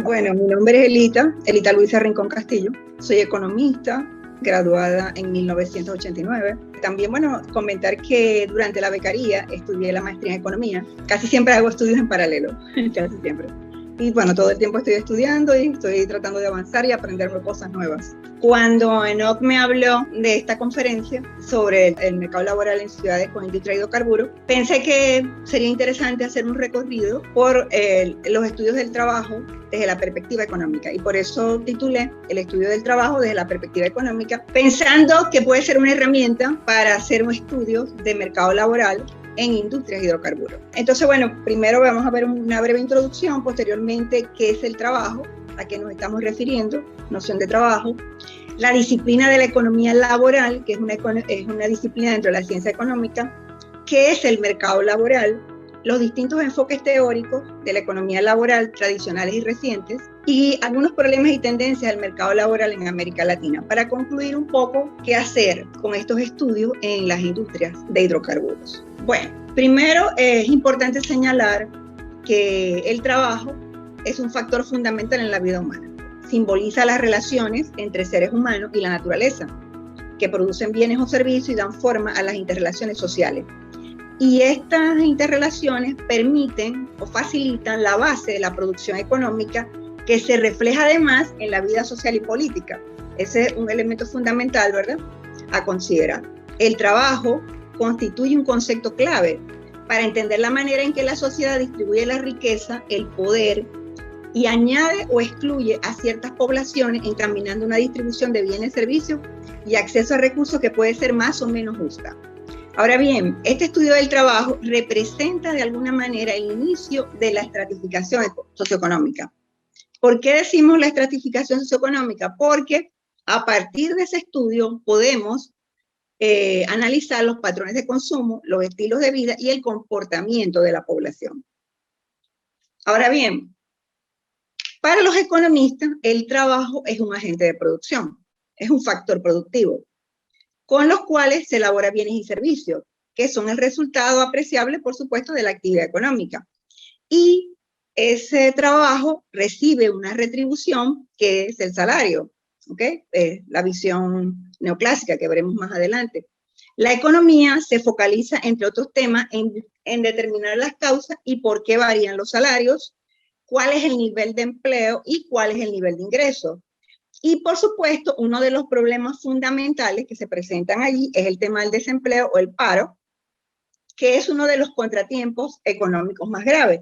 Bueno, mi nombre es Elita Luisa Rincón Castillo. Soy economista, graduada en 1989. También, comentar que durante la becaría estudié la maestría en economía. Casi siempre hago estudios en paralelo, casi siempre. Y todo el tiempo estoy estudiando y estoy tratando de avanzar y aprenderme cosas nuevas. Cuando Enoch me habló de esta conferencia sobre el mercado laboral en ciudades con industria de hidrocarburos, pensé que sería interesante hacer un recorrido por los estudios del trabajo desde la perspectiva económica, y por eso titulé el estudio del trabajo desde la perspectiva económica, pensando que puede ser una herramienta para hacer un estudio de mercado laboral en industrias de hidrocarburos. Entonces, primero vamos a ver una breve introducción, posteriormente qué es el trabajo, a qué nos estamos refiriendo, noción de trabajo, la disciplina de la economía laboral, que es una disciplina dentro de la ciencia económica, qué es el mercado laboral, los distintos enfoques teóricos de la economía laboral tradicionales y recientes, y algunos problemas y tendencias del mercado laboral en América Latina, para concluir un poco qué hacer con estos estudios en las industrias de hidrocarburos. Bueno, primero es importante señalar que el trabajo es un factor fundamental en la vida humana. Simboliza las relaciones entre seres humanos y la naturaleza, que producen bienes o servicios y dan forma a las interrelaciones sociales. Y estas interrelaciones permiten o facilitan la base de la producción económica, que se refleja además en la vida social y política. Ese es un elemento fundamental, ¿verdad?, a considerar. El trabajo constituye un concepto clave para entender la manera en que la sociedad distribuye la riqueza, el poder, y añade o excluye a ciertas poblaciones, encaminando una distribución de bienes, servicios y acceso a recursos que puede ser más o menos justa. Ahora bien, este estudio del trabajo representa de alguna manera el inicio de la estratificación socioeconómica. ¿Por qué decimos la estratificación socioeconómica? Porque a partir de ese estudio podemos analizar los patrones de consumo, los estilos de vida y el comportamiento de la población. Ahora bien, para los economistas, el trabajo es un agente de producción, es un factor productivo, con los cuales se elaboran bienes y servicios, que son el resultado apreciable, por supuesto, de la actividad económica. Y ese trabajo recibe una retribución, que es el salario, ¿ok? La visión neoclásica que veremos más adelante. La economía se focaliza, entre otros temas, en determinar las causas y por qué varían los salarios, cuál es el nivel de empleo y cuál es el nivel de ingreso. Y, por supuesto, uno de los problemas fundamentales que se presentan allí es el tema del desempleo o el paro, que es uno de los contratiempos económicos más graves,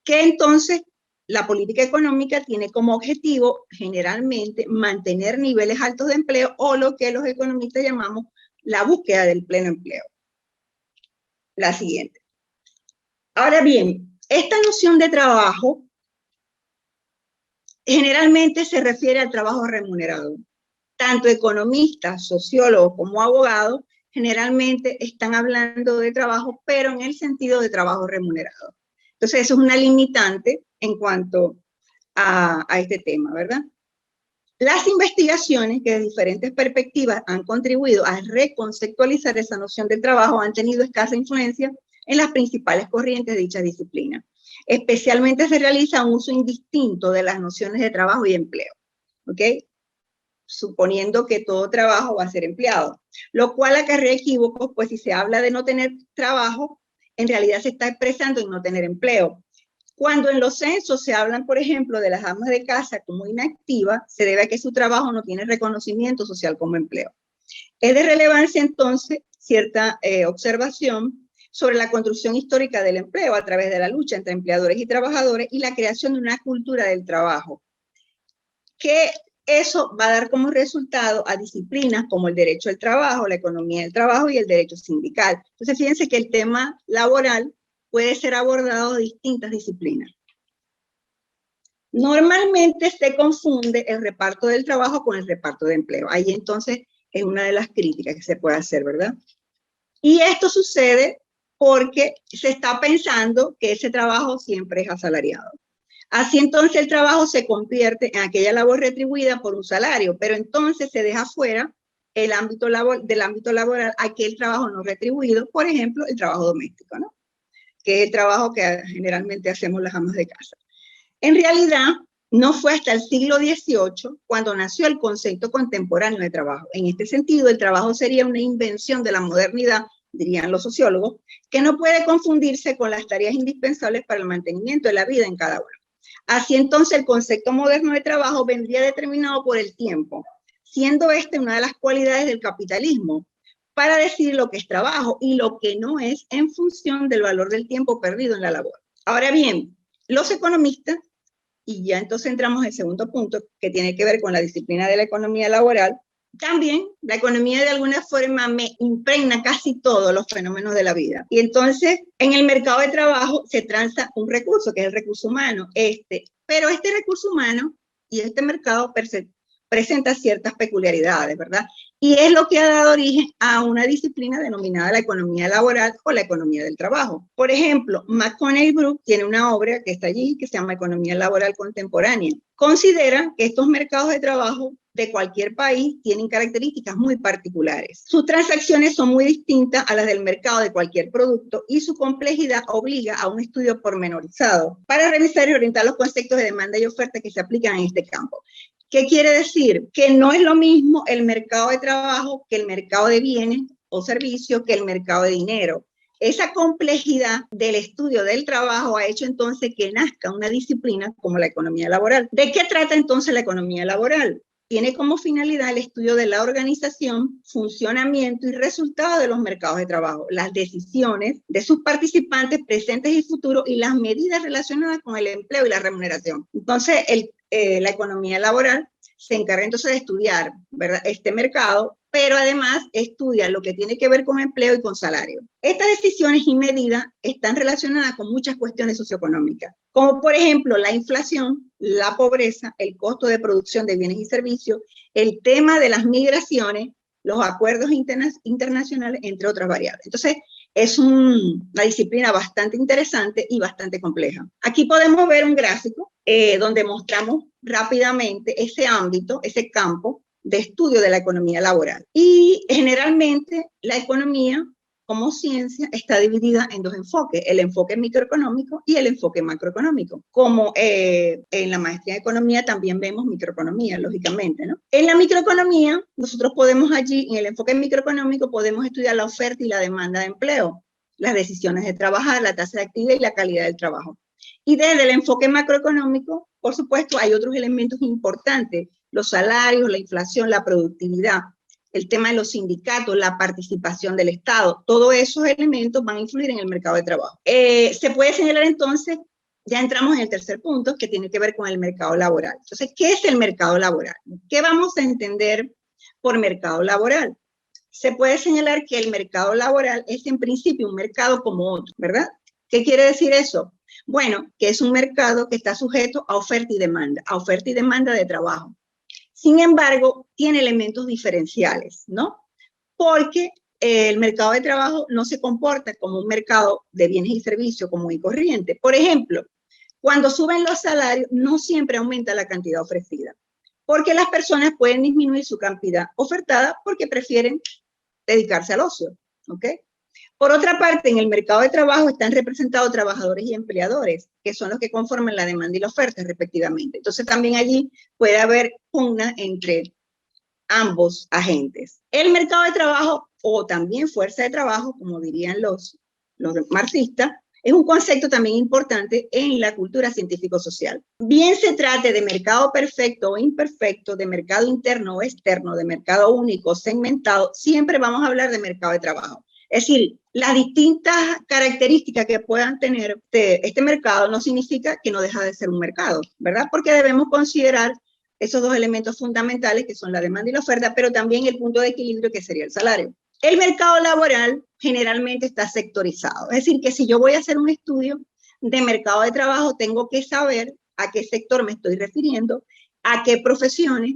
que entonces la política económica tiene como objetivo generalmente mantener niveles altos de empleo, o lo que los economistas llamamos la búsqueda del pleno empleo. La siguiente. Ahora bien, esta noción de trabajo generalmente se refiere al trabajo remunerado. Tanto economistas, sociólogos como abogados generalmente están hablando de trabajo, pero en el sentido de trabajo remunerado. Entonces, eso es una limitante en cuanto a este tema, ¿verdad? Las investigaciones que de diferentes perspectivas han contribuido a reconceptualizar esa noción del trabajo han tenido escasa influencia en las principales corrientes de dicha disciplina. Especialmente se realiza un uso indistinto de las nociones de trabajo y empleo, ¿ok? Suponiendo que todo trabajo va a ser empleado, lo cual acarrea equívocos, pues si se habla de no tener trabajo, en realidad se está expresando en no tener empleo. Cuando en los censos se hablan, por ejemplo, de las amas de casa como inactivas, se debe a que su trabajo no tiene reconocimiento social como empleo. Es de relevancia entonces cierta observación sobre la construcción histórica del empleo a través de la lucha entre empleadores y trabajadores y la creación de una cultura del trabajo, que eso va a dar como resultado a disciplinas como el derecho al trabajo, la economía del trabajo y el derecho sindical. Entonces, fíjense que el tema laboral puede ser abordado de distintas disciplinas. Normalmente se confunde el reparto del trabajo con el reparto de empleo. Ahí entonces es una de las críticas que se puede hacer, ¿verdad? Y esto sucede porque se está pensando que ese trabajo siempre es asalariado. Así entonces el trabajo se convierte en aquella labor retribuida por un salario, pero entonces se deja fuera del ámbito laboral aquel trabajo no retribuido, por ejemplo, el trabajo doméstico, ¿no? Que es el trabajo que generalmente hacemos las amas de casa. En realidad, No fue hasta el siglo XVIII cuando nació el concepto contemporáneo de trabajo. En este sentido, el trabajo sería una invención de la modernidad, dirían los sociólogos, que no puede confundirse con las tareas indispensables para el mantenimiento de la vida en cada uno. Así entonces el concepto moderno de trabajo vendría determinado por el tiempo, siendo esta una de las cualidades del capitalismo, para decir lo que es trabajo y lo que no es en función del valor del tiempo perdido en la labor. Ahora bien, los economistas, y ya entonces entramos al segundo punto, que tiene que ver con la disciplina de la economía laboral, también la economía de alguna forma me impregna casi todos los fenómenos de la vida. Y entonces en el mercado de trabajo se transa un recurso, que es el recurso humano, pero este recurso humano y este mercado presenta ciertas peculiaridades, ¿verdad? Y es lo que ha dado origen a una disciplina denominada la economía laboral o la economía del trabajo. Por ejemplo, McConnell Group tiene una obra que está allí que se llama Economía Laboral Contemporánea. Considera que estos mercados de trabajo de cualquier país tienen características muy particulares. Sus transacciones son muy distintas a las del mercado de cualquier producto y su complejidad obliga a un estudio pormenorizado para revisar y orientar los conceptos de demanda y oferta que se aplican en este campo. ¿Qué quiere decir? Que no es lo mismo el mercado de trabajo que el mercado de bienes o servicios, que el mercado de dinero. Esa complejidad del estudio del trabajo ha hecho entonces que nazca una disciplina como la economía laboral. ¿De qué trata entonces la economía laboral? Tiene como finalidad el estudio de la organización, funcionamiento y resultados de los mercados de trabajo, las decisiones de sus participantes presentes y futuros y las medidas relacionadas con el empleo y la remuneración. Entonces, la economía laboral se encarga entonces de estudiar, ¿verdad?, este mercado, pero además estudia lo que tiene que ver con empleo y con salario. Estas decisiones y medidas están relacionadas con muchas cuestiones socioeconómicas, como por ejemplo la inflación, la pobreza, el costo de producción de bienes y servicios, el tema de las migraciones, los acuerdos internacionales, entre otras variables. Entonces, es una disciplina bastante interesante y bastante compleja. Aquí podemos ver un gráfico donde mostramos rápidamente ese ámbito, ese campo de estudio de la economía laboral. Y generalmente la economía como ciencia está dividida en dos enfoques, el enfoque microeconómico y el enfoque macroeconómico. Como en la maestría de economía también vemos microeconomía, lógicamente, ¿no? En la microeconomía, nosotros podemos allí, en el enfoque microeconómico, podemos estudiar la oferta y la demanda de empleo, las decisiones de trabajar, la tasa de actividad y la calidad del trabajo. Y desde el enfoque macroeconómico, por supuesto, hay otros elementos importantes, los salarios, la inflación, la productividad, el tema de los sindicatos, la participación del Estado, todos esos elementos van a influir en el mercado de trabajo. Se puede señalar entonces, ya entramos en el tercer punto, que tiene que ver con el mercado laboral. Entonces, ¿qué es el mercado laboral? ¿Qué vamos a entender por mercado laboral? Se puede señalar que el mercado laboral es en principio un mercado como otro, ¿verdad? ¿Qué quiere decir eso? Bueno, que es un mercado que está sujeto a oferta y demanda de trabajo. Sin embargo, tiene elementos diferenciales, ¿no? Porque el mercado de trabajo no se comporta como un mercado de bienes y servicios común y corriente. Por ejemplo, cuando suben los salarios, no siempre aumenta la cantidad ofrecida, porque las personas pueden disminuir su cantidad ofertada porque prefieren dedicarse al ocio, ¿ok? Por otra parte, en el mercado de trabajo están representados trabajadores y empleadores, que son los que conforman la demanda y la oferta, respectivamente. Entonces, también allí puede haber pugna entre ambos agentes. El mercado de trabajo, o también fuerza de trabajo, como dirían los marxistas, es un concepto también importante en la cultura científico-social. Bien se trate de mercado perfecto o imperfecto, de mercado interno o externo, de mercado único o segmentado, siempre vamos a hablar de mercado de trabajo. Es decir, las distintas características que puedan tener este mercado no significa que no deja de ser un mercado, ¿verdad? Porque debemos considerar esos dos elementos fundamentales que son la demanda y la oferta, pero también el punto de equilibrio que sería el salario. El mercado laboral generalmente está sectorizado, es decir, que si yo voy a hacer un estudio de mercado de trabajo, tengo que saber a qué sector me estoy refiriendo, a qué profesiones,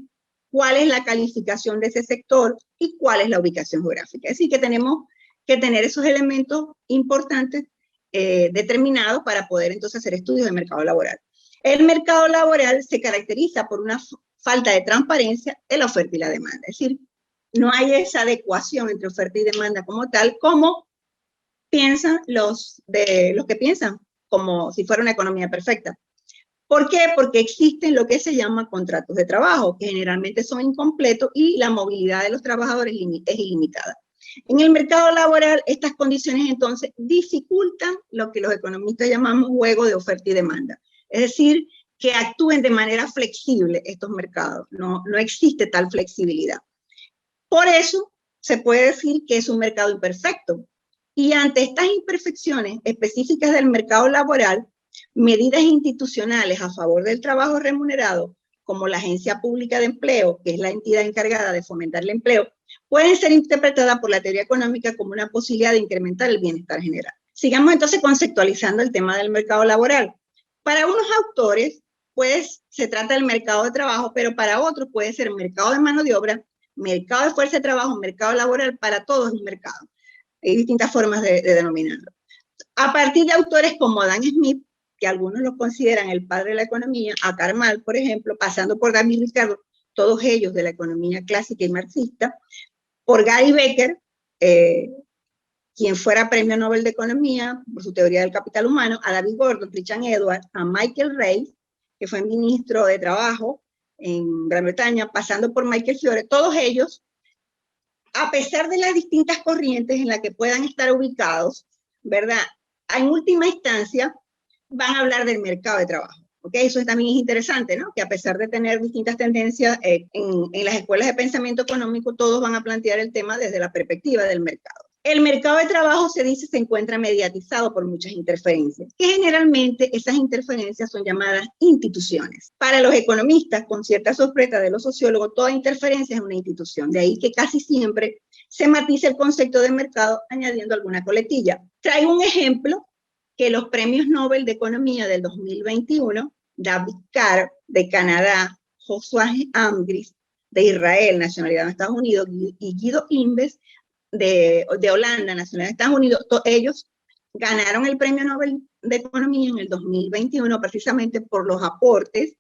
cuál es la calificación de ese sector y cuál es la ubicación geográfica. Es decir, que tenemos que tener esos elementos importantes determinados para poder entonces hacer estudios de mercado laboral. El mercado laboral se caracteriza por una falta de transparencia de la oferta y la demanda. Es decir, no hay esa adecuación entre oferta y demanda como tal, como piensan los que piensan como si fuera una economía perfecta. ¿Por qué? Porque existen lo que se llama contratos de trabajo, que generalmente son incompletos y la movilidad de los trabajadores es ilimitada. En el mercado laboral, estas condiciones entonces dificultan lo que los economistas llamamos juego de oferta y demanda. Es decir, que actúen de manera flexible estos mercados. No existe tal flexibilidad. Por eso se puede decir que es un mercado imperfecto. Y ante estas imperfecciones específicas del mercado laboral, medidas institucionales a favor del trabajo remunerado, como la Agencia Pública de Empleo, que es la entidad encargada de fomentar el empleo, pueden ser interpretadas por la teoría económica como una posibilidad de incrementar el bienestar general. Sigamos entonces conceptualizando el tema del mercado laboral. Para unos autores, pues se trata del mercado de trabajo, pero para otros puede ser mercado de mano de obra, mercado de fuerza de trabajo, mercado laboral, para todos es un mercado. Hay distintas formas de denominarlo. A partir de autores como Adam Smith, que algunos lo consideran el padre de la economía, a Karl Marx, por ejemplo, pasando por David Ricardo, todos ellos de la economía clásica y marxista, por Gary Becker, quien fuera premio Nobel de Economía por su teoría del capital humano, a David Gordon, Richard Edwards, a Michael Rey, que fue ministro de Trabajo en Gran Bretaña, pasando por Michael Fiore, todos ellos, a pesar de las distintas corrientes en las que puedan estar ubicados, ¿verdad? En última instancia, van a hablar del mercado de trabajo. ¿Okay? Eso también es interesante, ¿no? Que a pesar de tener distintas tendencias en las escuelas de pensamiento económico, todos van a plantear el tema desde la perspectiva del mercado. El mercado de trabajo, se dice, se encuentra mediatizado por muchas interferencias, que generalmente esas interferencias son llamadas instituciones. Para los economistas, con cierta sorpresa de los sociólogos, toda interferencia es una institución. De ahí que casi siempre se matiza el concepto de mercado añadiendo alguna coletilla. Traigo un ejemplo que los premios Nobel de Economía del 2021, David Carr de Canadá, Joshua Amgris de Israel, nacionalidad de Estados Unidos, y Guido Imbes de Holanda, nacionalidad de Estados Unidos, ellos ganaron el premio Nobel de Economía en el 2021 precisamente por los aportes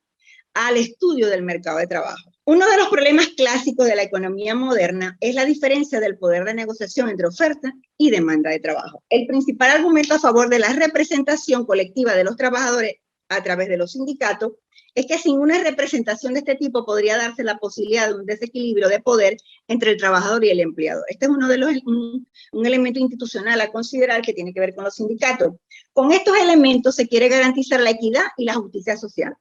al estudio del mercado de trabajo. Uno de los problemas clásicos de la economía moderna es la diferencia del poder de negociación entre oferta y demanda de trabajo. El principal argumento a favor de la representación colectiva de los trabajadores a través de los sindicatos es que sin una representación de este tipo podría darse la posibilidad de un desequilibrio de poder entre el trabajador y el empleador. Este es uno de un elemento institucional a considerar que tiene que ver con los sindicatos. Con estos elementos se quiere garantizar la equidad y la justicia social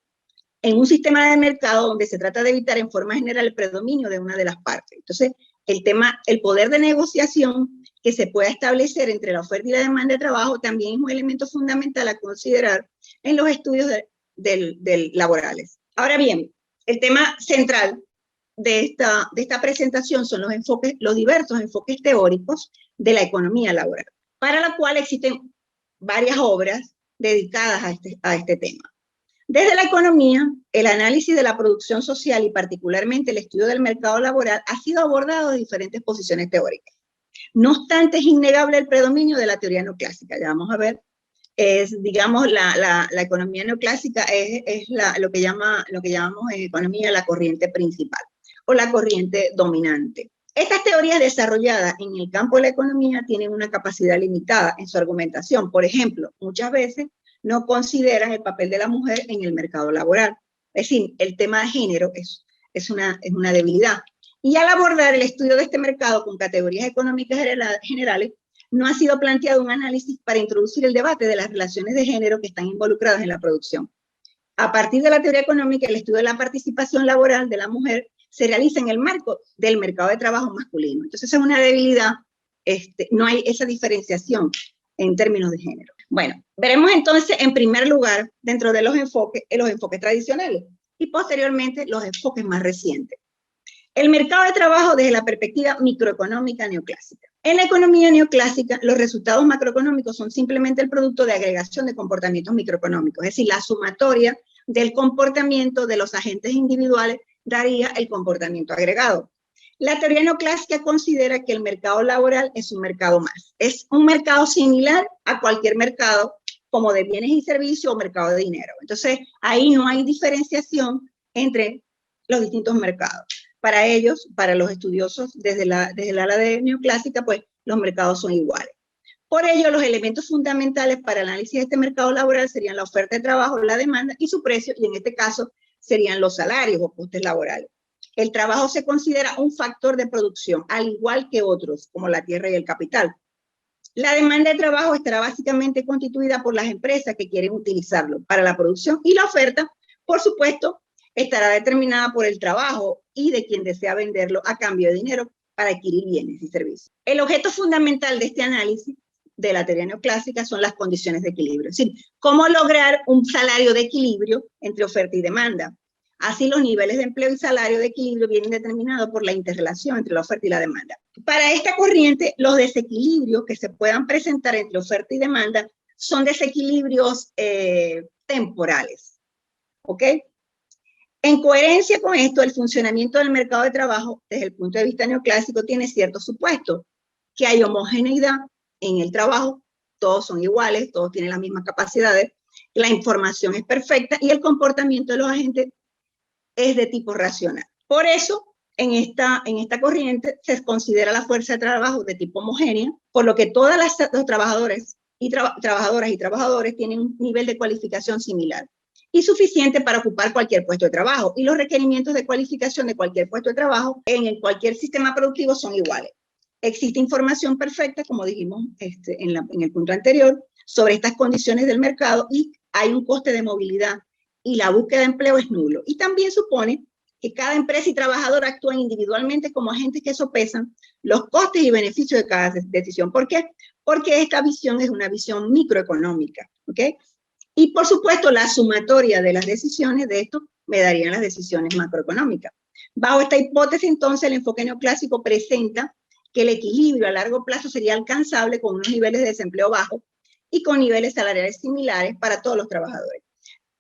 en un sistema de mercado donde se trata de evitar en forma general el predominio de una de las partes. Entonces, el poder de negociación que se pueda establecer entre la oferta y la demanda de trabajo también es un elemento fundamental a considerar en los estudios laborales. Ahora bien, el tema central de esta presentación son los diversos enfoques teóricos de la economía laboral, para la cual existen varias obras dedicadas a este tema. Desde la economía, el análisis de la producción social y particularmente el estudio del mercado laboral ha sido abordado de diferentes posiciones teóricas. No obstante, es innegable el predominio de la teoría neoclásica. Ya vamos a ver, digamos, la economía neoclásica es lo que llamamos en economía la corriente principal o la corriente dominante. Estas teorías desarrolladas en el campo de la economía tienen una capacidad limitada en su argumentación. Por ejemplo, muchas veces no consideran el papel de la mujer en el mercado laboral. Es decir, el tema de género es una debilidad. Y al abordar el estudio de este mercado con categorías económicas generales, no ha sido planteado un análisis para introducir el debate de las relaciones de género que están involucradas en la producción. A partir de la teoría económica, el estudio de la participación laboral de la mujer se realiza en el marco del mercado de trabajo masculino. Entonces, es una debilidad, no hay esa diferenciación en términos de género. Bueno, veremos entonces en primer lugar dentro de los enfoques tradicionales y posteriormente los enfoques más recientes. El mercado de trabajo desde la perspectiva microeconómica neoclásica. En la economía neoclásica, los resultados macroeconómicos son simplemente el producto de agregación de comportamientos microeconómicos, es decir, la sumatoria del comportamiento de los agentes individuales daría el comportamiento agregado. La teoría neoclásica considera que el mercado laboral es un mercado más. Es un mercado similar a cualquier mercado, como de bienes y servicios o mercado de dinero. Entonces, ahí no hay diferenciación entre los distintos mercados. Para ellos, para los estudiosos desde el ala de neoclásica, pues los mercados son iguales. Por ello, los elementos fundamentales para el análisis de este mercado laboral serían la oferta de trabajo, la demanda y su precio, y en este caso serían los salarios o costes laborales. El trabajo se considera un factor de producción, al igual que otros, como la tierra y el capital. La demanda de trabajo estará básicamente constituida por las empresas que quieren utilizarlo para la producción, y la oferta, por supuesto, estará determinada por el trabajo y de quien desea venderlo a cambio de dinero para adquirir bienes y servicios. El objeto fundamental de este análisis de la teoría neoclásica son las condiciones de equilibrio, es decir, cómo lograr un salario de equilibrio entre oferta y demanda. Así, los niveles de empleo y salario de equilibrio vienen determinados por la interrelación entre la oferta y la demanda. Para esta corriente, los desequilibrios que se puedan presentar entre oferta y demanda son desequilibrios temporales, ¿ok? En coherencia con esto, el funcionamiento del mercado de trabajo, desde el punto de vista neoclásico, tiene ciertos supuestos, que hay homogeneidad en el trabajo, todos son iguales, todos tienen las mismas capacidades, la información es perfecta y el comportamiento de los agentes es de tipo racional. Por eso, en esta corriente se considera la fuerza de trabajo de tipo homogénea, por lo que todos los trabajadores y trabajadoras y trabajadores tienen un nivel de cualificación similar y suficiente para ocupar cualquier puesto de trabajo, y los requerimientos de cualificación de cualquier puesto de trabajo en cualquier sistema productivo son iguales. Existe información perfecta, como dijimos en el punto anterior, sobre estas condiciones del mercado, y hay un coste de movilidad y la búsqueda de empleo es nulo. Y también supone que cada empresa y trabajador actúan individualmente como agentes que sopesan los costes y beneficios de cada decisión. ¿Por qué? Porque esta visión es una visión microeconómica, ¿ok? Y por supuesto, la sumatoria de las decisiones de esto me darían las decisiones macroeconómicas. Bajo esta hipótesis, entonces, el enfoque neoclásico presenta que el equilibrio a largo plazo sería alcanzable con unos niveles de desempleo bajos y con niveles salariales similares para todos los trabajadores.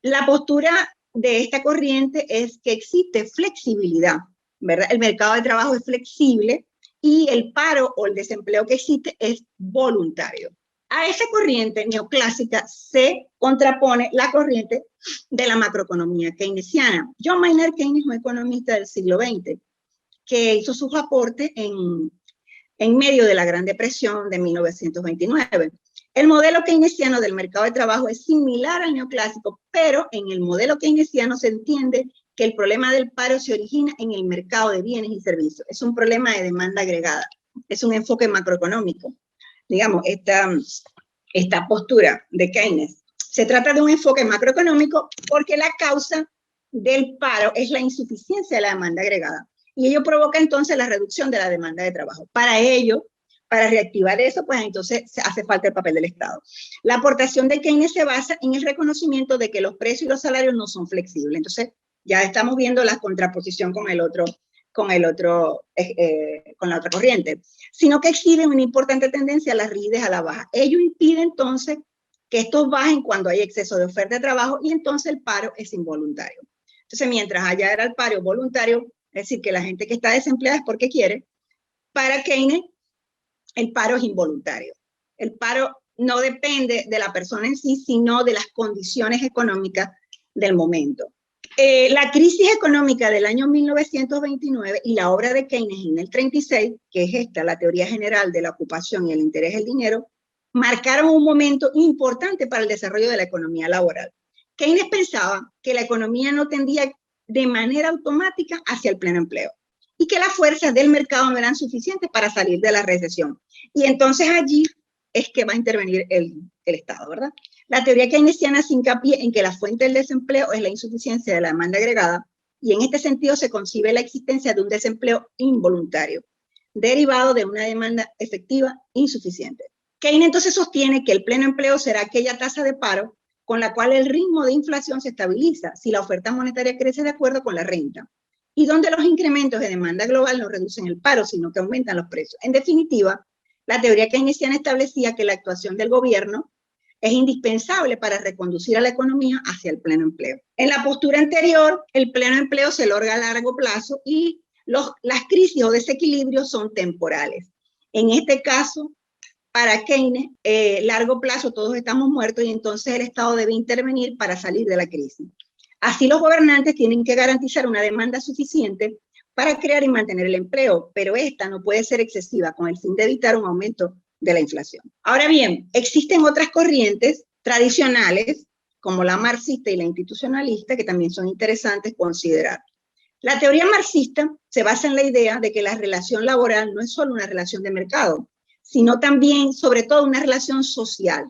La postura de esta corriente es que existe flexibilidad, ¿verdad? El mercado de trabajo es flexible y el paro o el desempleo que existe es voluntario. A esa corriente neoclásica se contrapone la corriente de la macroeconomía keynesiana. John Maynard Keynes, un economista del siglo XX, que hizo sus aportes en medio de la Gran Depresión de 1929. El modelo keynesiano del mercado de trabajo es similar al neoclásico, pero en el modelo keynesiano se entiende que el problema del paro se origina en el mercado de bienes y servicios. Es un problema de demanda agregada, es un enfoque macroeconómico. Digamos, esta postura de Keynes se trata de un enfoque macroeconómico porque la causa del paro es la insuficiencia de la demanda agregada, y ello provoca entonces la reducción de la demanda de trabajo. Para ello, para reactivar eso, pues entonces hace falta el papel del Estado. La aportación de Keynes se basa en el reconocimiento de que los precios y los salarios no son flexibles. Entonces, ya estamos viendo la contraposición con la otra corriente, sino que exhiben una importante tendencia a las rigidez a la baja. Ello impide entonces que estos bajen cuando hay exceso de oferta de trabajo, y entonces el paro es involuntario. Entonces, mientras allá era el paro voluntario, es decir, que la gente que está desempleada es porque quiere, para Keynes el paro es involuntario. El paro no depende de la persona en sí, sino de las condiciones económicas del momento. La crisis económica del año 1929 y la obra de Keynes en el 36, que es la teoría general de la ocupación y el interés del dinero, marcaron un momento importante para el desarrollo de la economía laboral. Keynes pensaba que la economía no tendía de manera automática hacia el pleno empleo y que las fuerzas del mercado no eran suficientes para salir de la recesión. Y entonces allí es que va a intervenir el Estado, ¿verdad? La teoría keynesiana hace hincapié en que la fuente del desempleo es la insuficiencia de la demanda agregada, y en este sentido se concibe la existencia de un desempleo involuntario, derivado de una demanda efectiva insuficiente. Keynes entonces sostiene que el pleno empleo será aquella tasa de paro con la cual el ritmo de inflación se estabiliza si la oferta monetaria crece de acuerdo con la renta, y donde los incrementos de demanda global no reducen el paro, sino que aumentan los precios. En definitiva, la teoría keynesiana establecía que la actuación del gobierno es indispensable para reconducir a la economía hacia el pleno empleo. En la postura anterior, el pleno empleo se logra a largo plazo y las crisis o desequilibrios son temporales. En este caso, para Keynes, largo plazo todos estamos muertos, y entonces el Estado debe intervenir para salir de la crisis. Así, los gobernantes tienen que garantizar una demanda suficiente para crear y mantener el empleo, pero esta no puede ser excesiva con el fin de evitar un aumento de la inflación. Ahora bien, existen otras corrientes tradicionales, como la marxista y la institucionalista, que también son interesantes considerar. La teoría marxista se basa en la idea de que la relación laboral no es solo una relación de mercado, sino también, sobre todo, una relación social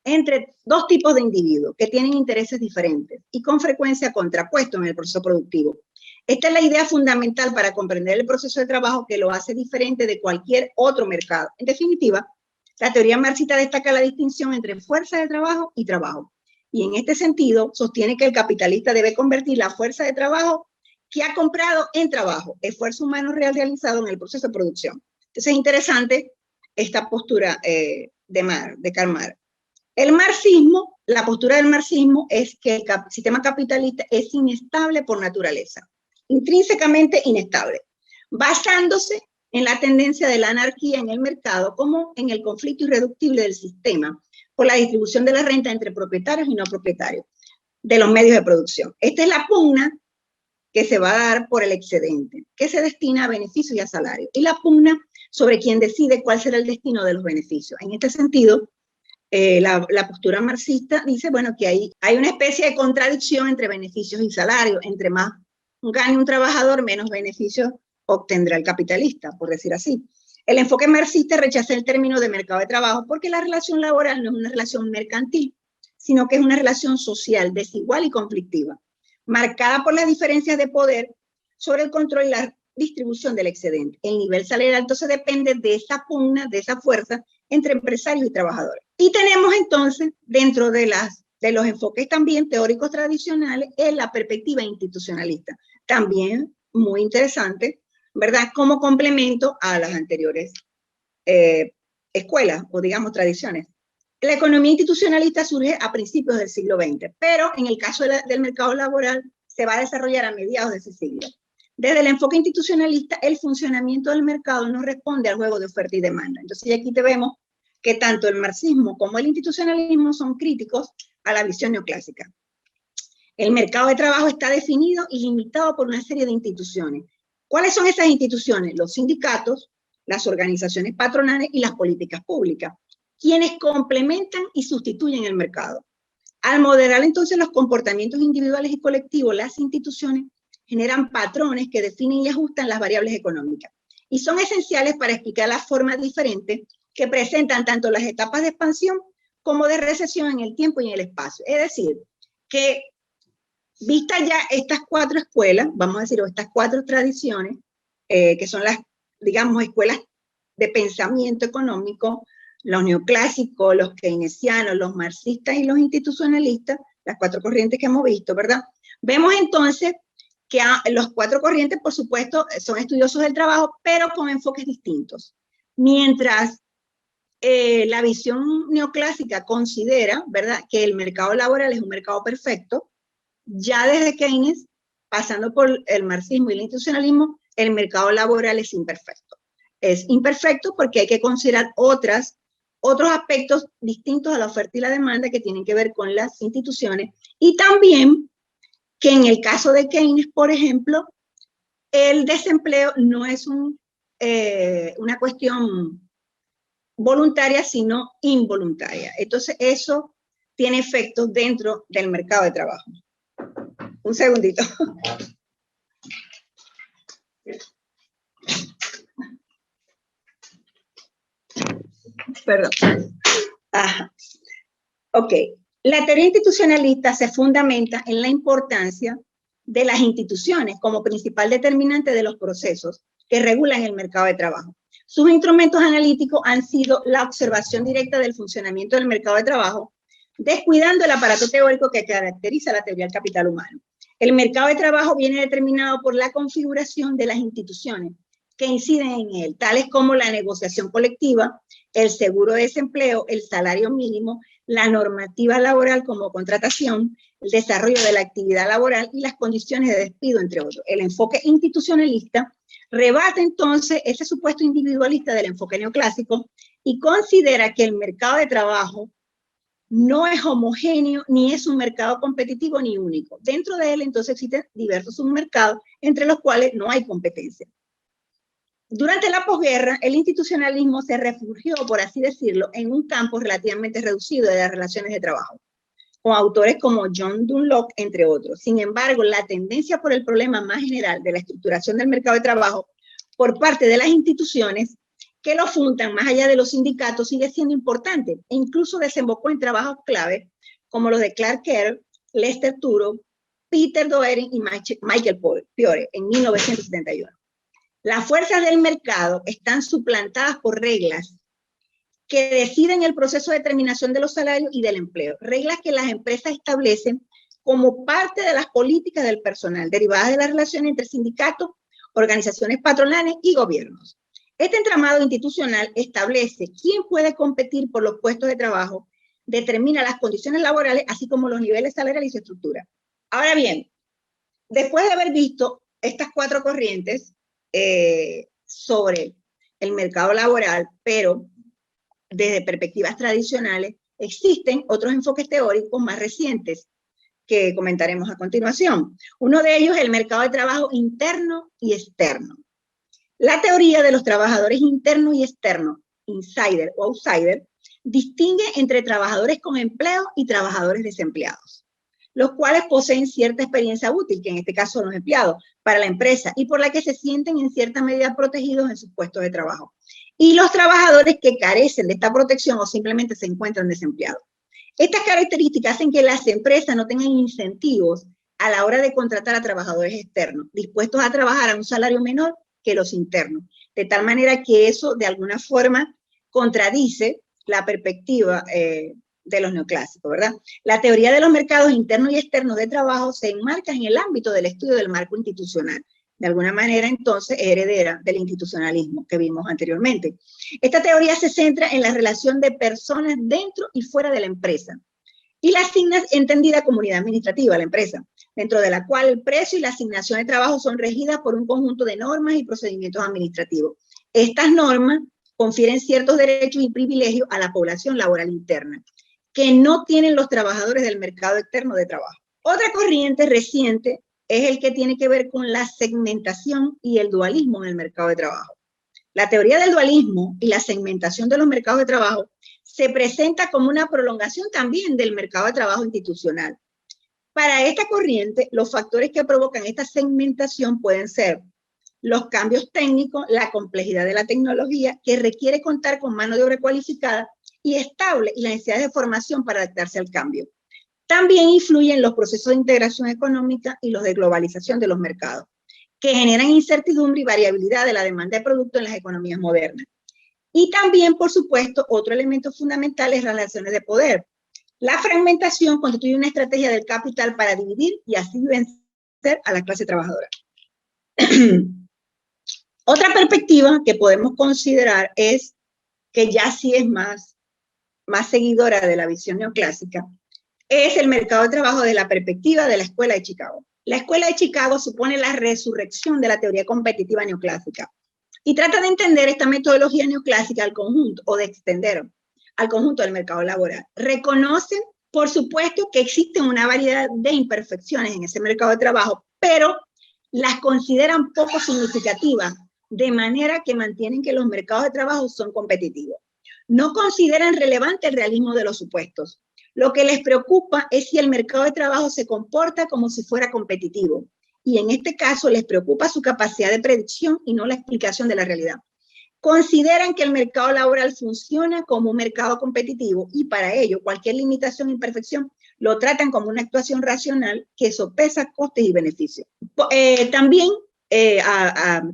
entre dos tipos de individuos que tienen intereses diferentes y con frecuencia contrapuestos en el proceso productivo. Esta es la idea fundamental para comprender el proceso de trabajo que lo hace diferente de cualquier otro mercado. En definitiva, la teoría marxista destaca la distinción entre fuerza de trabajo y trabajo. Y en este sentido, sostiene que el capitalista debe convertir la fuerza de trabajo que ha comprado en trabajo, esfuerzo humano real realizado en el proceso de producción. Entonces es interesante esta postura de Karl Marx. El marxismo, la postura del marxismo es que el sistema capitalista es inestable por naturaleza, intrínsecamente inestable, basándose en la tendencia de la anarquía en el mercado como en el conflicto irreductible del sistema por la distribución de la renta entre propietarios y no propietarios de los medios de producción. Esta es la pugna que se va a dar por el excedente, que se destina a beneficios y a salarios, y la pugna sobre quien decide cuál será el destino de los beneficios. En este sentido, la postura marxista dice, bueno, que hay una especie de contradicción entre beneficios y salarios. Entre más gane un trabajador, menos beneficios obtendrá el capitalista, por decir así. El enfoque marxista rechaza el término de mercado de trabajo porque la relación laboral no es una relación mercantil, sino que es una relación social, desigual y conflictiva, marcada por las diferencias de poder sobre el control y la distribución del excedente. El nivel salarial entonces depende de esa pugna, de esa fuerza entre empresarios y trabajadores. Y tenemos entonces, dentro de los enfoques también teóricos tradicionales, en la perspectiva institucionalista, también muy interesante, ¿verdad? Como complemento a las anteriores escuelas o digamos tradiciones. La economía institucionalista surge a principios del siglo XX, pero en el caso del mercado laboral se va a desarrollar a mediados de ese siglo. Desde el enfoque institucionalista, el funcionamiento del mercado no responde al juego de oferta y demanda. Entonces, aquí te vemos que tanto el marxismo como el institucionalismo son críticos a la visión neoclásica. El mercado de trabajo está definido y limitado por una serie de instituciones. ¿Cuáles son esas instituciones? Los sindicatos, las organizaciones patronales y las políticas públicas, quienes complementan y sustituyen el mercado. Al moderar entonces los comportamientos individuales y colectivos, las instituciones generan patrones que definen y ajustan las variables económicas y son esenciales para explicar las formas diferentes que presentan tanto las etapas de expansión como de recesión en el tiempo y en el espacio. Es decir, que vistas ya estas cuatro escuelas, vamos a decir, o estas cuatro tradiciones, que son las, digamos, escuelas de pensamiento económico, los neoclásicos, los keynesianos, los marxistas y los institucionalistas, las cuatro corrientes que hemos visto, ¿verdad? Vemos entonces que los cuatro corrientes, por supuesto, son estudiosos del trabajo, pero con enfoques distintos. Mientras la visión neoclásica considera, ¿verdad?, que el mercado laboral es un mercado perfecto, ya desde Keynes, pasando por el marxismo y el institucionalismo, el mercado laboral es imperfecto. Es imperfecto porque hay que considerar otros aspectos distintos a la oferta y la demanda que tienen que ver con las instituciones, y también que en el caso de Keynes, por ejemplo, el desempleo no es una cuestión voluntaria, sino involuntaria. Entonces, eso tiene efectos dentro del mercado de trabajo. Un segundito. Perdón. Ajá. Ok. La teoría institucionalista se fundamenta en la importancia de las instituciones como principal determinante de los procesos que regulan el mercado de trabajo. Sus instrumentos analíticos han sido la observación directa del funcionamiento del mercado de trabajo, descuidando el aparato teórico que caracteriza la teoría del capital humano. El mercado de trabajo viene determinado por la configuración de las instituciones que inciden en él, tales como la negociación colectiva, el seguro de desempleo, el salario mínimo, la normativa laboral como contratación, el desarrollo de la actividad laboral y las condiciones de despido, entre otros. El enfoque institucionalista rebate entonces ese supuesto individualista del enfoque neoclásico y considera que el mercado de trabajo no es homogéneo, ni es un mercado competitivo ni único. Dentro de él, entonces, existen diversos submercados, entre los cuales no hay competencia. Durante la posguerra, el institucionalismo se refugió, por así decirlo, en un campo relativamente reducido de las relaciones de trabajo, con autores como John Dunlop, entre otros. Sin embargo, la tendencia por el problema más general de la estructuración del mercado de trabajo por parte de las instituciones que lo fundan más allá de los sindicatos sigue siendo importante e incluso desembocó en trabajos clave como los de Clark Kerr, Lester Turo, Peter Doering y Michael Fiore en 1971. Las fuerzas del mercado están suplantadas por reglas que deciden el proceso de determinación de los salarios y del empleo, reglas que las empresas establecen como parte de las políticas del personal, derivadas de la relación entre sindicatos, organizaciones patronales y gobiernos. Este entramado institucional establece quién puede competir por los puestos de trabajo, determina las condiciones laborales, así como los niveles salariales y su estructura. Ahora bien, después de haber visto estas cuatro corrientes sobre el mercado laboral, pero desde perspectivas tradicionales, existen otros enfoques teóricos más recientes que comentaremos a continuación. Uno de ellos es el mercado de trabajo interno y externo. La teoría de los trabajadores internos y externos, insider o outsider, distingue entre trabajadores con empleo y trabajadores desempleados, los cuales poseen cierta experiencia útil, que en este caso son los empleados, para la empresa y por la que se sienten en cierta medida protegidos en sus puestos de trabajo. Y los trabajadores que carecen de esta protección o simplemente se encuentran desempleados. Estas características hacen que las empresas no tengan incentivos a la hora de contratar a trabajadores externos, dispuestos a trabajar a un salario menor que los internos, de tal manera que eso de alguna forma contradice la perspectiva de los neoclásicos, ¿verdad? La teoría de los mercados internos y externos de trabajo se enmarca en el ámbito del estudio del marco institucional. De alguna manera, entonces, es heredera del institucionalismo que vimos anteriormente. Esta teoría se centra en la relación de personas dentro y fuera de la empresa y la asigna entendida como unidad administrativa, la empresa, dentro de la cual el precio y la asignación de trabajo son regidas por un conjunto de normas y procedimientos administrativos. Estas normas confieren ciertos derechos y privilegios a la población laboral interna, que no tienen los trabajadores del mercado externo de trabajo. Otra corriente reciente es el que tiene que ver con la segmentación y el dualismo en el mercado de trabajo. La teoría del dualismo y la segmentación de los mercados de trabajo se presenta como una prolongación también del mercado de trabajo institucional. Para esta corriente, los factores que provocan esta segmentación pueden ser los cambios técnicos, la complejidad de la tecnología, que requiere contar con mano de obra cualificada y estable, y la necesidad de formación para adaptarse al cambio. También influyen los procesos de integración económica y los de globalización de los mercados, que generan incertidumbre y variabilidad de la demanda de productos en las economías modernas. Y también, por supuesto, otro elemento fundamental es las relaciones de poder. La fragmentación constituye una estrategia del capital para dividir y así vencer a la clase trabajadora. Otra perspectiva que podemos considerar es que ya sí es más seguidora de la visión neoclásica, es el mercado de trabajo desde la perspectiva de la Escuela de Chicago. La Escuela de Chicago supone la resurrección de la teoría competitiva neoclásica y trata de entender esta metodología neoclásica al conjunto, o de extender al conjunto del mercado laboral. Reconocen, por supuesto, que existen una variedad de imperfecciones en ese mercado de trabajo, pero las consideran poco significativas, de manera que mantienen que los mercados de trabajo son competitivos. No consideran relevante el realismo de los supuestos. Lo que les preocupa es si el mercado de trabajo se comporta como si fuera competitivo. Y en este caso les preocupa su capacidad de predicción y no la explicación de la realidad. Consideran que el mercado laboral funciona como un mercado competitivo y para ello cualquier limitación o imperfección lo tratan como una actuación racional que sopesa costes y beneficios. También,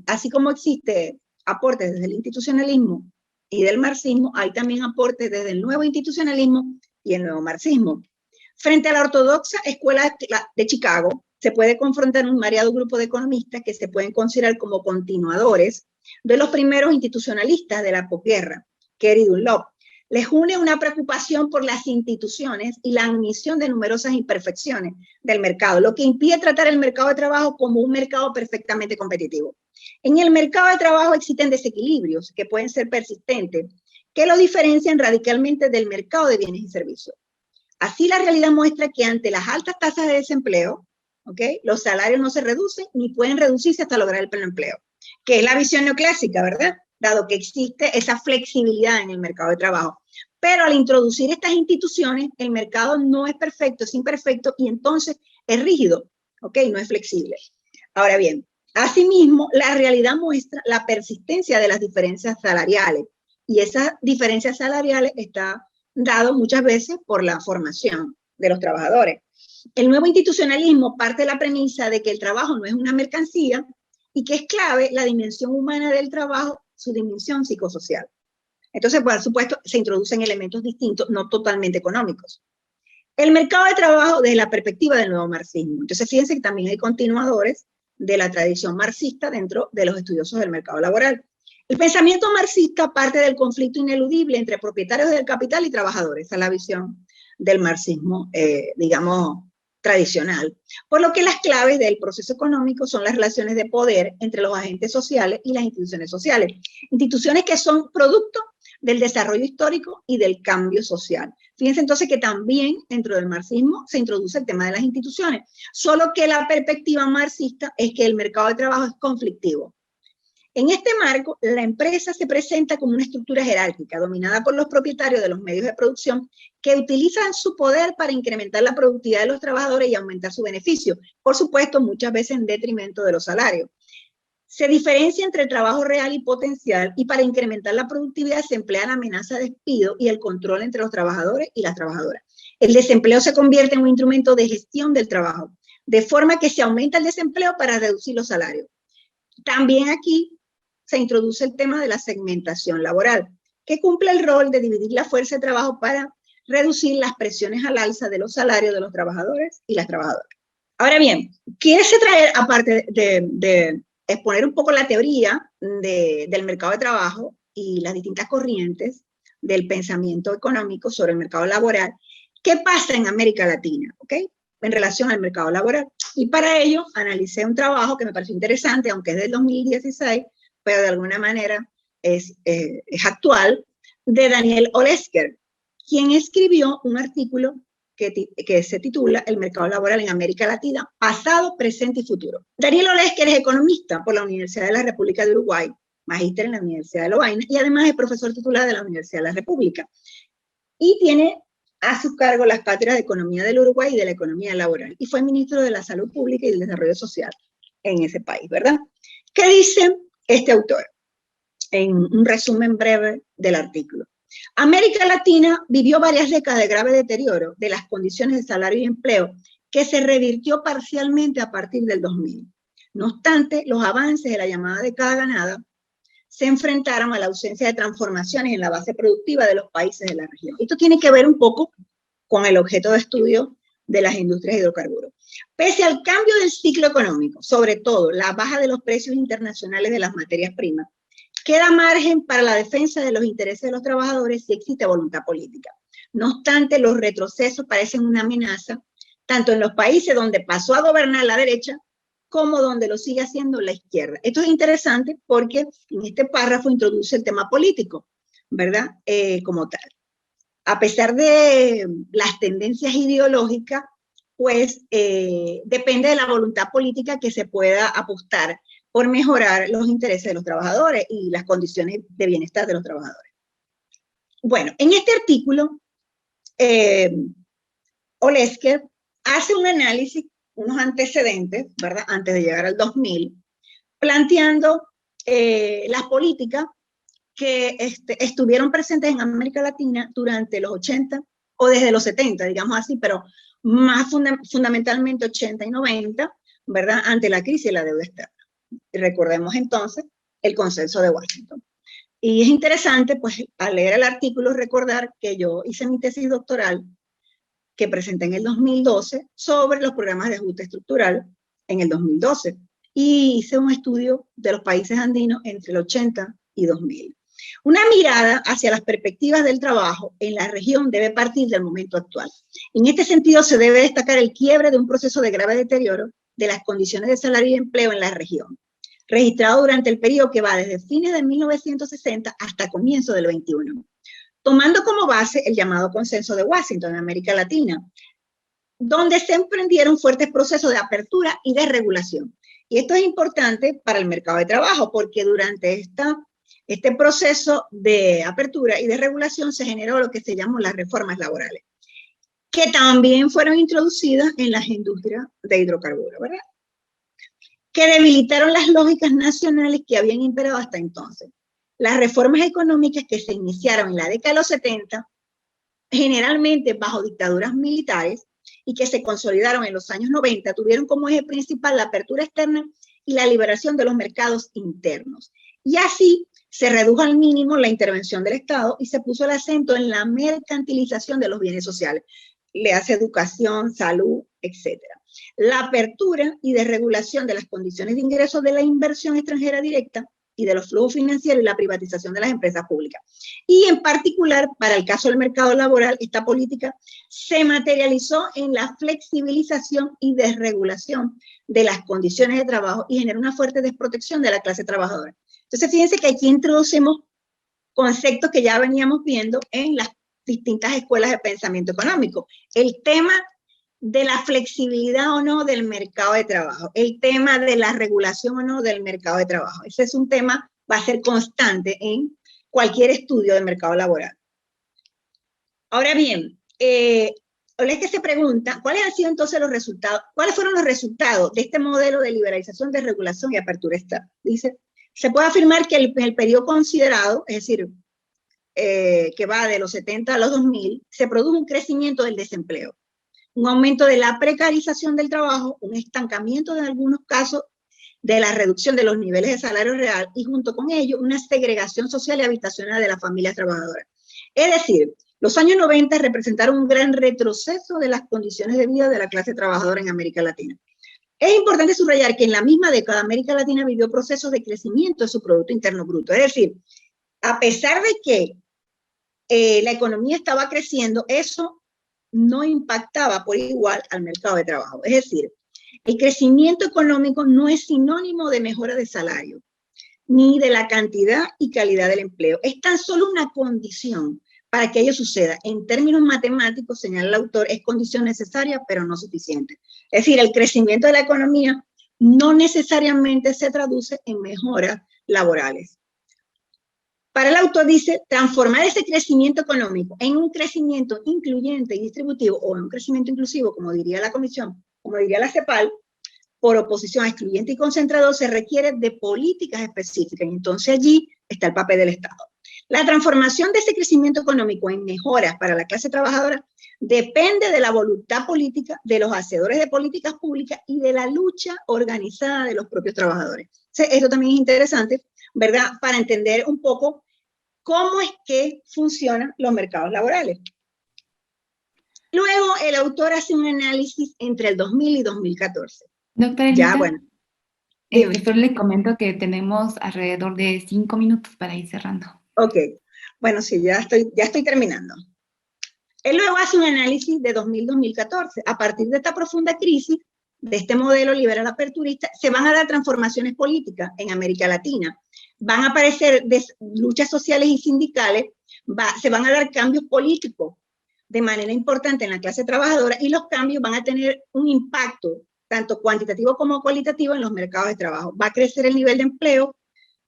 así como existe aportes desde el institucionalismo y del marxismo, hay también aportes desde el nuevo institucionalismo y el nuevo marxismo. Frente a la ortodoxa Escuela de Chicago, se puede confrontar un variado grupo de economistas que se pueden considerar como continuadores de los primeros institucionalistas de la posguerra, Kerr y Dunlop. Les une una preocupación por las instituciones y la admisión de numerosas imperfecciones del mercado, lo que impide tratar el mercado de trabajo como un mercado perfectamente competitivo. En el mercado de trabajo existen desequilibrios que pueden ser persistentes, que lo diferencian radicalmente del mercado de bienes y servicios. Así, la realidad muestra que ante las altas tasas de desempleo, los salarios no se reducen ni pueden reducirse hasta lograr el pleno empleo, que es la visión neoclásica, ¿verdad? Dado que existe esa flexibilidad en el mercado de trabajo. Pero al introducir estas instituciones, el mercado no es perfecto, es imperfecto y entonces es rígido, ¿ok? No es flexible. Ahora bien, asimismo, la realidad muestra la persistencia de las diferencias salariales y esas diferencias salariales están dadas muchas veces por la formación de los trabajadores. El nuevo institucionalismo parte de la premisa de que el trabajo no es una mercancía y que es clave la dimensión humana del trabajo, su dimensión psicosocial. Entonces, por supuesto, se introducen elementos distintos, no totalmente económicos. El mercado de trabajo desde la perspectiva del nuevo marxismo. Entonces, fíjense que también hay continuadores de la tradición marxista dentro de los estudiosos del mercado laboral. El pensamiento marxista parte del conflicto ineludible entre propietarios del capital y trabajadores. Esa es la visión del marxismo, digamos, tradicional. Por lo que las claves del proceso económico son las relaciones de poder entre los agentes sociales y las instituciones sociales. Instituciones que son producto del desarrollo histórico y del cambio social. Fíjense entonces que también dentro del marxismo se introduce el tema de las instituciones, solo que la perspectiva marxista es que el mercado de trabajo es conflictivo. En este marco, la empresa se presenta como una estructura jerárquica dominada por los propietarios de los medios de producción que utilizan su poder para incrementar la productividad de los trabajadores y aumentar su beneficio, por supuesto, muchas veces en detrimento de los salarios. Se diferencia entre el trabajo real y potencial y para incrementar la productividad se emplea la amenaza de despido y el control entre los trabajadores y las trabajadoras. El desempleo se convierte en un instrumento de gestión del trabajo, de forma que se aumenta el desempleo para reducir los salarios. También aquí se introduce el tema de la segmentación laboral, que cumple el rol de dividir la fuerza de trabajo para reducir las presiones al alza de los salarios de los trabajadores y las trabajadoras. Ahora bien, ¿qué se trae aparte de exponer un poco la teoría del mercado de trabajo y las distintas corrientes del pensamiento económico sobre el mercado laboral? ¿Qué pasa en América Latina, okay, en relación al mercado laboral? Y para ello analicé un trabajo que me pareció interesante, aunque es del 2016, pero de alguna manera es actual, de Daniel Olesker, quien escribió un artículo que se titula El mercado laboral en América Latina, pasado, presente y futuro. Daniel Olesker es economista por la Universidad de la República de Uruguay, magíster en la Universidad de Lovaina y además es profesor titular de la Universidad de la República. Y tiene a su cargo las cátedras de Economía del Uruguay y de la Economía Laboral. Y fue ministro de la Salud Pública y del Desarrollo Social en ese país, ¿verdad? ¿Qué dice este autor? En un resumen breve del artículo. América Latina vivió varias décadas de grave deterioro de las condiciones de salario y empleo que se revirtió parcialmente a partir del 2000. No obstante, los avances de la llamada década ganada se enfrentaron a la ausencia de transformaciones en la base productiva de los países de la región. Esto tiene que ver un poco con el objeto de estudio de las industrias de hidrocarburos. Pese al cambio del ciclo económico, sobre todo la baja de los precios internacionales de las materias primas, queda margen para la defensa de los intereses de los trabajadores si existe voluntad política. No obstante, los retrocesos parecen una amenaza, tanto en los países donde pasó a gobernar la derecha, como donde lo sigue haciendo la izquierda. Esto es interesante porque en este párrafo introduce el tema político, ¿verdad? Como tal. A pesar de las tendencias ideológicas, pues depende de la voluntad política que se pueda apostar por mejorar los intereses de los trabajadores y las condiciones de bienestar de los trabajadores. Bueno, en este artículo, Olesker hace un análisis, unos antecedentes, ¿verdad? Antes de llegar al 2000, planteando las políticas que estuvieron presentes en América Latina durante los 80 o desde los 70, digamos así, pero más fundamentalmente 80 y 90, ¿verdad? Ante la crisis y la deuda externa. Recordemos entonces el consenso de Washington. Y es interesante, pues, al leer el artículo, recordar que yo hice mi tesis doctoral que presenté en el 2012 sobre los programas de ajuste estructural en el 2012. Y hice un estudio de los países andinos entre el 80 y 2000. Una mirada hacia las perspectivas del trabajo en la región debe partir del momento actual. En este sentido, se debe destacar el quiebre de un proceso de grave deterioro de las condiciones de salario y empleo en la región, registrado durante el periodo que va desde fines de 1960 hasta comienzo del 21, tomando como base el llamado consenso de Washington en América Latina, donde se emprendieron fuertes procesos de apertura y de regulación. Y esto es importante para el mercado de trabajo, porque durante este proceso de apertura y de regulación se generó lo que se llaman las reformas laborales, que también fueron introducidas en las industrias de hidrocarburos, ¿verdad? Que debilitaron las lógicas nacionales que habían imperado hasta entonces. Las reformas económicas que se iniciaron en la década de los 70, generalmente bajo dictaduras militares, y que se consolidaron en los años 90, tuvieron como eje principal la apertura externa y la liberación de los mercados internos. Y así se redujo al mínimo la intervención del Estado y se puso el acento en la mercantilización de los bienes sociales, le hace educación, salud, etc. La apertura y desregulación de las condiciones de ingreso de la inversión extranjera directa y de los flujos financieros y la privatización de las empresas públicas. Y en particular, para el caso del mercado laboral, esta política se materializó en la flexibilización y desregulación de las condiciones de trabajo y generó una fuerte desprotección de la clase trabajadora. Entonces, fíjense que aquí introducimos conceptos que ya veníamos viendo en las distintas escuelas de pensamiento económico. El tema de la flexibilidad o no del mercado de trabajo, el tema de la regulación o no del mercado de trabajo. Ese es un tema, va a ser constante en cualquier estudio del mercado laboral. Ahora bien, es que se pregunta, ¿cuáles han sido entonces los resultados? ¿Cuáles fueron los resultados de este modelo de liberalización, desregulación y apertura externa? Dice, se puede afirmar que el periodo considerado, es decir, que va de los 70 a los 2000, se produjo un crecimiento del desempleo, un aumento de la precarización del trabajo, un estancamiento en algunos casos de la reducción de los niveles de salario real y junto con ello una segregación social y habitacional de las familias trabajadoras. Es decir, los años 90 representaron un gran retroceso de las condiciones de vida de la clase trabajadora en América Latina. Es importante subrayar que en la misma década América Latina vivió procesos de crecimiento de su Producto Interno Bruto. Es decir, a pesar de que la economía estaba creciendo, eso no impactaba por igual al mercado de trabajo. Es decir, el crecimiento económico no es sinónimo de mejora de salario, ni de la cantidad y calidad del empleo. Es tan solo una condición para que ello suceda. En términos matemáticos, señala el autor, es condición necesaria, pero no suficiente. Es decir, el crecimiento de la economía no necesariamente se traduce en mejoras laborales. Para el autor dice, transformar ese crecimiento económico en un crecimiento incluyente y distributivo, o en un crecimiento inclusivo, como diría la Comisión, como diría la CEPAL, por oposición a excluyente y concentrador, se requiere de políticas específicas, y entonces allí está el papel del Estado. La transformación de ese crecimiento económico en mejoras para la clase trabajadora depende de la voluntad política de los hacedores de políticas públicas y de la lucha organizada de los propios trabajadores. Entonces, esto también es interesante, ¿verdad?, para entender un poco cómo es que funcionan los mercados laborales. Luego, el autor hace un análisis entre el 2000 y 2014. Doctora Elita, ya, bueno. solo le comento que tenemos alrededor de 5 minutos para ir cerrando. Ok, bueno, sí, ya estoy terminando. Él luego hace un análisis de 2000-2014. A partir de esta profunda crisis, de este modelo liberal aperturista, se van a dar transformaciones políticas en América Latina. Van a aparecer luchas sociales y sindicales, se van a dar cambios políticos de manera importante en la clase trabajadora y los cambios van a tener un impacto tanto cuantitativo como cualitativo en los mercados de trabajo. Va a crecer el nivel de empleo,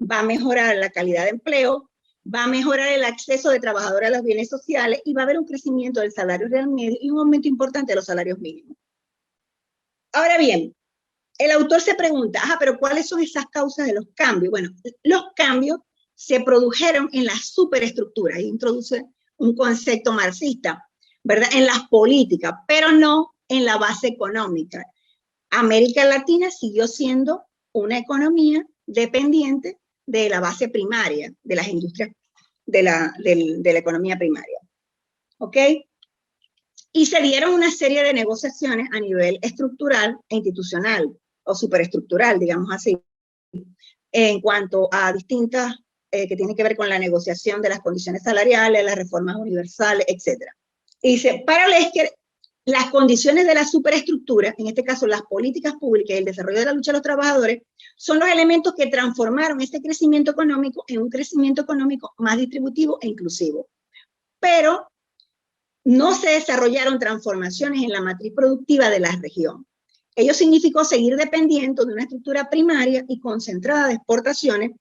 va a mejorar la calidad de empleo, va a mejorar el acceso de trabajadores a los bienes sociales y va a haber un crecimiento del salario real medio y un aumento importante de los salarios mínimos. Ahora bien, el autor se pregunta, pero ¿cuáles son esas causas de los cambios? Bueno, los cambios se produjeron en la superestructura, y introduce un concepto marxista, ¿verdad?, en las políticas, pero no en la base económica. América Latina siguió siendo una economía dependiente de la base primaria, de las industrias, de la economía primaria. ¿Ok? Y se dieron una serie de negociaciones a nivel estructural e institucional, o superestructural, digamos así, en cuanto a distintas, que tienen que ver con la negociación de las condiciones salariales, las reformas universales, etc. Y dice, para Lesker, las condiciones de la superestructura, en este caso las políticas públicas y el desarrollo de la lucha de los trabajadores, son los elementos que transformaron este crecimiento económico en un crecimiento económico más distributivo e inclusivo. Pero no se desarrollaron transformaciones en la matriz productiva de la región. Ello significó seguir dependiendo de una estructura primaria y concentrada de exportaciones,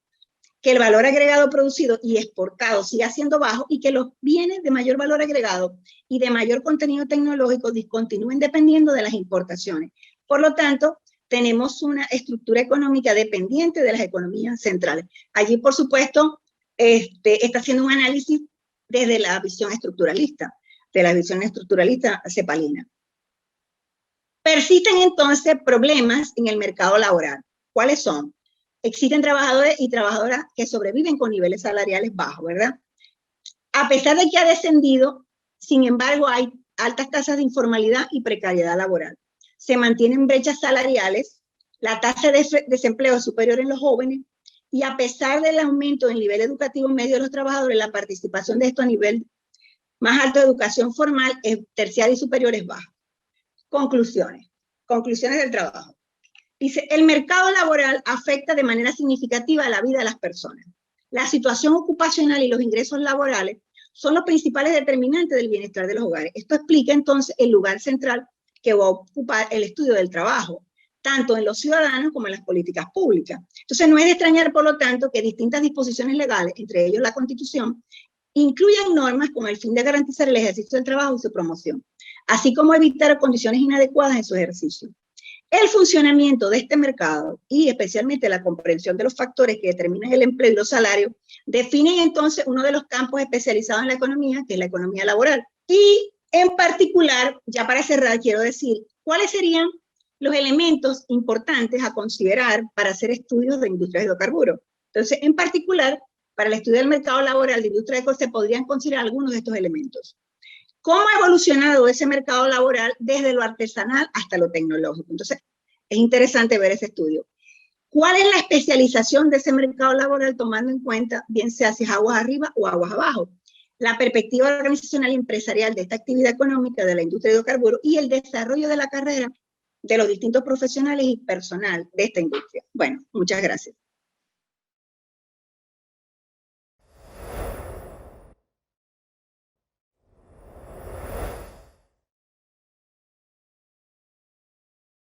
que el valor agregado producido y exportado siga siendo bajo y que los bienes de mayor valor agregado y de mayor contenido tecnológico discontinúen dependiendo de las importaciones. Por lo tanto, tenemos una estructura económica dependiente de las economías centrales. Allí, por supuesto, está haciendo un análisis desde la visión estructuralista, cepalina. Persisten entonces problemas en el mercado laboral. ¿Cuáles son? Existen trabajadores y trabajadoras que sobreviven con niveles salariales bajos, ¿verdad? A pesar de que ha descendido, sin embargo, hay altas tasas de informalidad y precariedad laboral. Se mantienen brechas salariales, la tasa de desempleo es superior en los jóvenes, y a pesar del aumento del nivel educativo medio de los trabajadores, la participación de esto a nivel más alto de educación formal, terciaria y superior, es baja. Conclusiones del trabajo. Dice, el mercado laboral afecta de manera significativa a la vida de las personas. La situación ocupacional y los ingresos laborales son los principales determinantes del bienestar de los hogares. Esto explica entonces el lugar central que va a ocupar el estudio del trabajo, tanto en los ciudadanos como en las políticas públicas. Entonces no es de extrañar, por lo tanto, que distintas disposiciones legales, entre ellos la Constitución, incluyan normas con el fin de garantizar el ejercicio del trabajo y su promoción, así como evitar condiciones inadecuadas en su ejercicio. El funcionamiento de este mercado y especialmente la comprensión de los factores que determinan el empleo y los salarios definen entonces uno de los campos especializados en la economía, que es la economía laboral. Y en particular, ya para cerrar, quiero decir cuáles serían los elementos importantes a considerar para hacer estudios de industria de hidrocarburos. Entonces, en particular, para el estudio del mercado laboral de industria de se podrían considerar algunos de estos elementos. ¿Cómo ha evolucionado ese mercado laboral desde lo artesanal hasta lo tecnológico? Entonces, es interesante ver ese estudio. ¿Cuál es la especialización de ese mercado laboral tomando en cuenta, bien sea si es aguas arriba o aguas abajo? La perspectiva organizacional y empresarial de esta actividad económica de la industria de hidrocarburos y el desarrollo de la carrera de los distintos profesionales y personal de esta industria. Bueno, muchas gracias.